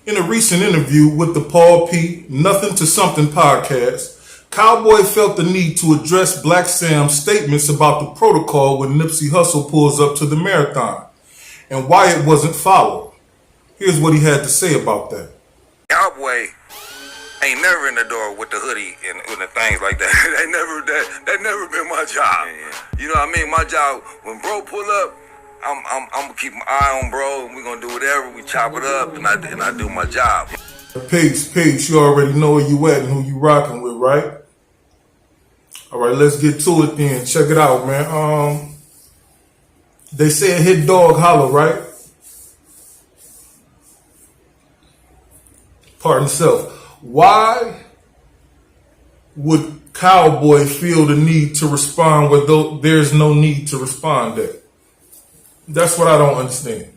In a recent interview with the Paul P. Nothing to Something podcast, Cowboy felt the need to address Black Sam's statements about the protocol when Nipsey Hussle pulls up to the marathon and why it wasn't followed. Here's what he had to say about that. Cowboy ain't never in the door with the hoodie and the things like that. that never been my job. Yeah. You know what I mean? My job, when bro pull up, I'm gonna keep my eye on bro, and we're gonna do whatever. We chop it up, and I do my job. Peace. You already know where you at and who you rocking with, right? All right, let's get to it then. Check it out, man. They say hit dog holler, right? Pardon self. Why would Cowboy feel the need to respond where there's no need to respond there? That's what I don't understand.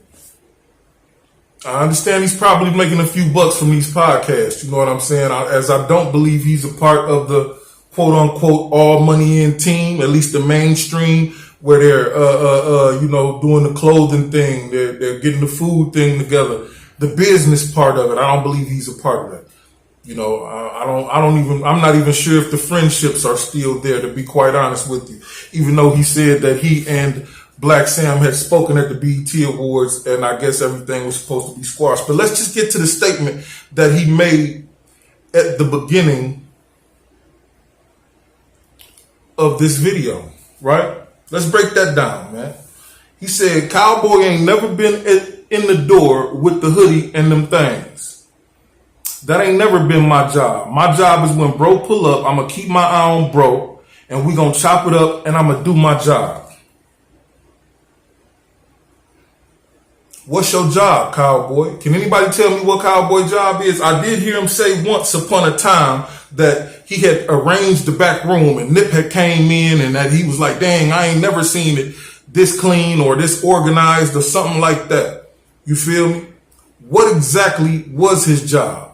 I understand he's probably making a few bucks from these podcasts, you know what I'm saying? As I don't believe he's a part of the quote-unquote all-money-in team, at least the mainstream, where they're, doing the clothing thing, they're getting the food thing together. The business part of it, I don't believe he's a part of that. You know, I'm not even sure if the friendships are still there, to be quite honest with you. Even though he said that he and Black Sam had spoken at the BET Awards, and I guess everything was supposed to be squashed. But let's just get to the statement that he made at the beginning of this video, right? Let's break that down, man. He said, Cowboy ain't never been in the door with the hoodie and them things. That ain't never been my job. My job is when bro pull up, I'm going to keep my eye on bro, and we going to chop it up, and I'm going to do my job. What's your job, Cowboy? Can anybody tell me what Cowboy's job is? I did hear him say once upon a time that he had arranged the back room and Nip had came in and that he was like, dang, I ain't never seen it this clean or this organized or something like that. You feel me? What exactly was his job?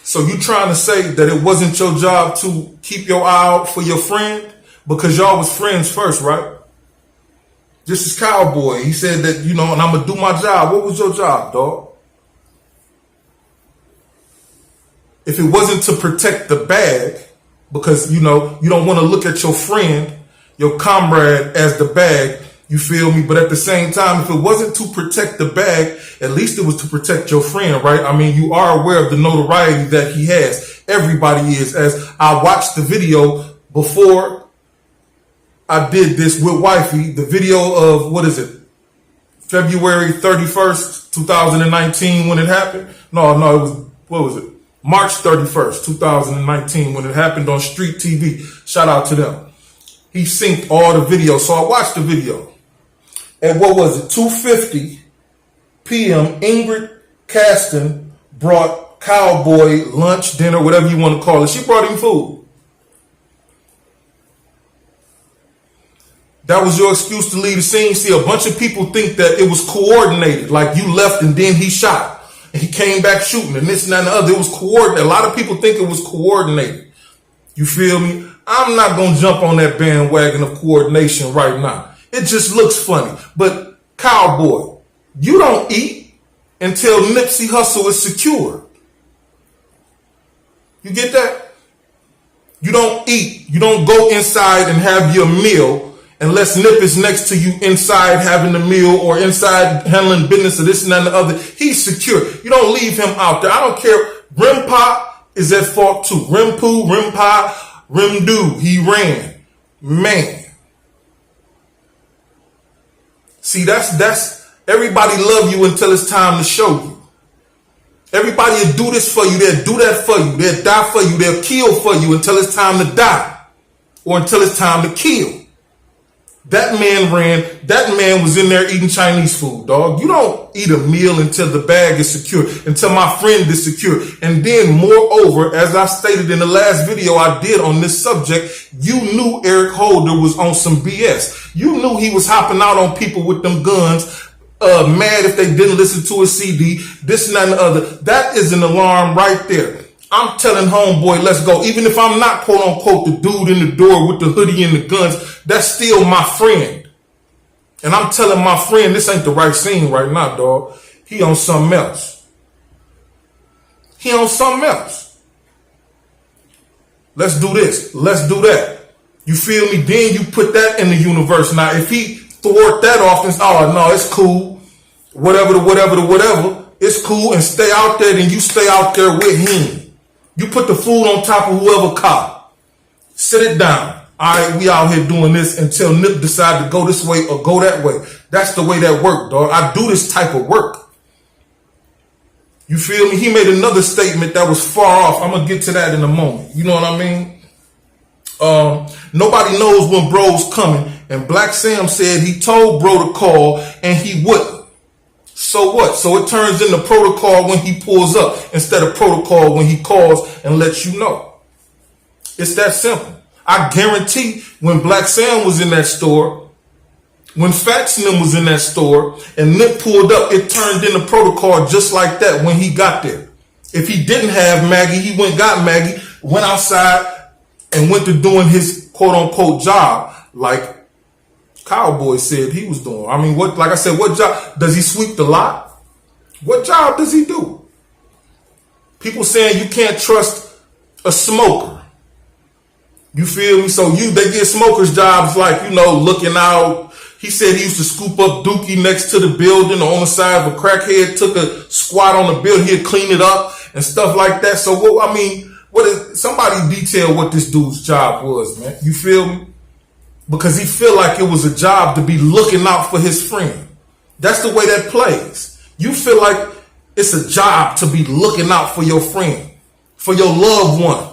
So you trying to say that it wasn't your job to keep your eye out for your friend? Because y'all was friends first, right? This is Cowboy. He said that, and I'm going to do my job. What was your job, dog? If it wasn't to protect the bag, because, you don't want to look at your friend, your comrade as the bag, you feel me? But at the same time, if it wasn't to protect the bag, at least it was to protect your friend, right? I mean, you are aware of the notoriety that he has. Everybody is. As I watched the video before I did this with Wifey, the video of, February 31st, 2019 when it happened? No, it was, March 31st, 2019 when it happened on Street TV. Shout out to them. He synced all the videos. So I watched the video. At 2:50 p.m., Ingrid Caston brought Cowboy lunch, dinner, whatever you want to call it. She brought him food. That was your excuse to leave the scene. See, a bunch of people think that it was coordinated, like you left and then he shot. And he came back shooting and this and that and the other. It was coordinated. A lot of people think it was coordinated. You feel me? I'm not going to jump on that bandwagon of coordination right now. It just looks funny. But Cowboy, you don't eat until Nipsey Hussle is secured. You get that? You don't eat. You don't go inside and have your meal unless Nip is next to you inside having the meal or inside handling business or this and that and the other. He's secure. You don't leave him out there. I don't care. Rimpa is at fault too. Rimpu, Rimpa, Rimdu. He ran. Man. See, that's everybody love you until it's time to show you. Everybody will do this for you. They'll do that for you. They'll die for you. They'll kill for you until it's time to die or until it's time to kill. That man ran. That man was in there eating Chinese food, dog. You don't eat a meal until the bag is secure, until my friend is secure. And then, moreover, as I stated in the last video I did on this subject, you knew Eric Holder was on some BS. You knew he was hopping out on people with them guns, mad if they didn't listen to a CD, this and that and the other. That is an alarm right there. I'm telling homeboy, let's go. Even if I'm not, quote unquote, the dude in the door with the hoodie and the guns, that's still my friend. And I'm telling my friend, this ain't the right scene right now, dog. He on something else. He on something else. Let's do this. Let's do that. You feel me? Then you put that in the universe. Now, if he thwart that off and say, oh, no, it's cool. Whatever, it's cool, and stay out there, then you stay out there with him. You put the food on top of whoever caught. Sit it down. All right, we out here doing this until Nip decide to go this way or go that way. That's the way that work, dog. I do this type of work. You feel me? He made another statement that was far off. I'm going to get to that in a moment. You know what I mean? Nobody knows when bro's coming. And Black Sam said he told bro to call and he wouldn't. So what? So it turns into protocol when he pulls up instead of protocol when he calls and lets you know. It's that simple. I guarantee when Black Sam was in that store, when Fats and them was in that store and Nip pulled up, it turned into protocol just like that when he got there. If he didn't have Maggie, he went got Maggie, went outside and went to doing his quote unquote job like Cowboy said he was doing. I mean, what? Like I said, what job? Does he sweep the lot? What job does he do? People saying you can't trust a smoker. You feel me? So they get smokers jobs like, looking out. He said he used to scoop up dookie next to the building or on the side of a crackhead, took a squat on the building, he'd clean it up and stuff like that. So, somebody detail what this dude's job was, man. You feel me? Because he feel like it was a job to be looking out for his friend. That's the way that plays. You feel like it's a job to be looking out for your friend, for your loved one.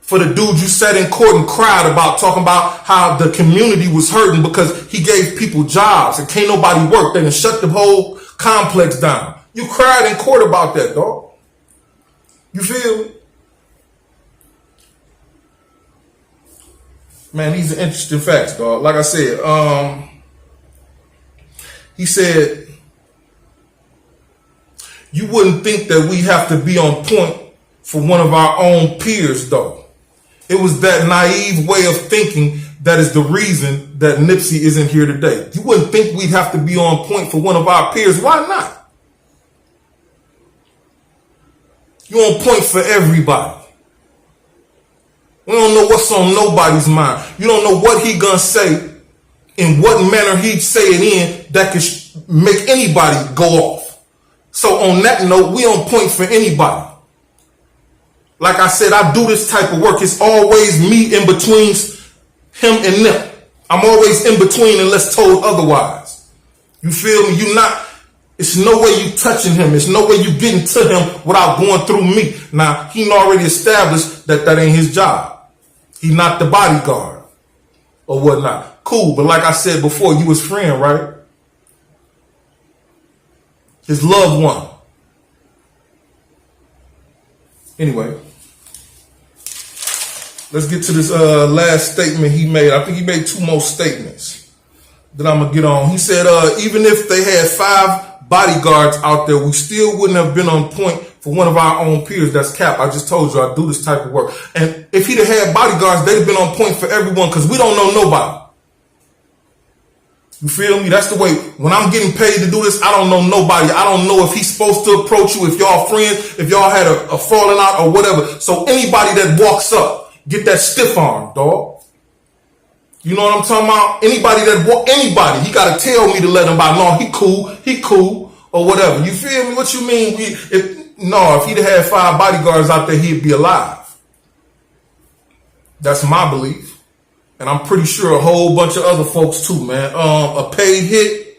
For the dude you sat in court and cried about, talking about how the community was hurting because he gave people jobs and can't nobody work. They done shut the whole complex down. You cried in court about that, dog. You feel me? Man, these are interesting facts, dog. Like I said, he said, you wouldn't think that we have to be on point for one of our own peers, though. It was that naive way of thinking that is the reason that Nipsey isn't here today. You wouldn't think we'd have to be on point for one of our peers. Why not? You're on point for everybody. We don't know what's on nobody's mind. You don't know what he gonna say, in what manner he'd say it in that could make anybody go off. So on that note, we on point for anybody. Like I said, I do this type of work. It's always me in between him and them. I'm always in between unless told otherwise. You feel me? It's no way you touching him. It's no way you getting to him without going through me. Now, he already established that ain't his job. He not the bodyguard or whatnot. Cool, but like I said before, you his friend, right? His loved one. Anyway. Let's get to this last statement he made. I think he made two more statements that I'm going to get on. He said, even if they had 5 bodyguards out there, we still wouldn't have been on point for one of our own peers. That's cap. I just told you I do this type of work. And if he'd have had bodyguards, they'd have been on point for everyone because we don't know nobody. You feel me? That's the way. When I'm getting paid to do this, I don't know nobody. I don't know if he's supposed to approach you, if y'all friends, if y'all had a falling out or whatever. So anybody that walks up, get that stiff arm, dog. You know what I'm talking about? Anybody, he got to tell me to let him by. No, he cool, or whatever. You feel me? What you mean? If he'd had 5 bodyguards out there, he'd be alive. That's my belief. And I'm pretty sure a whole bunch of other folks too, man. A paid hit,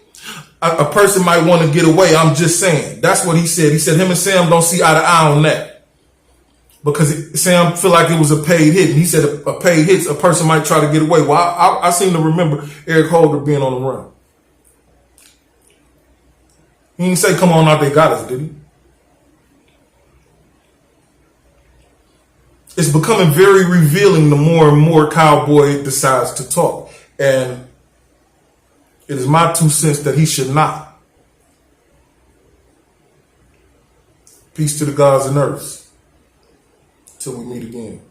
a person might want to get away. I'm just saying. That's what he said. He said him and Sam don't see eye to eye on that. Because Sam feel like it was a paid hit. And he said a paid hit, a person might try to get away. Well, I seem to remember Eric Holder being on the run. He didn't say, come on out, they got us, did he? It's becoming very revealing the more and more Cowboy decides to talk. And it is my 2 cents that he should not. Peace to the gods and earth. Till we meet again.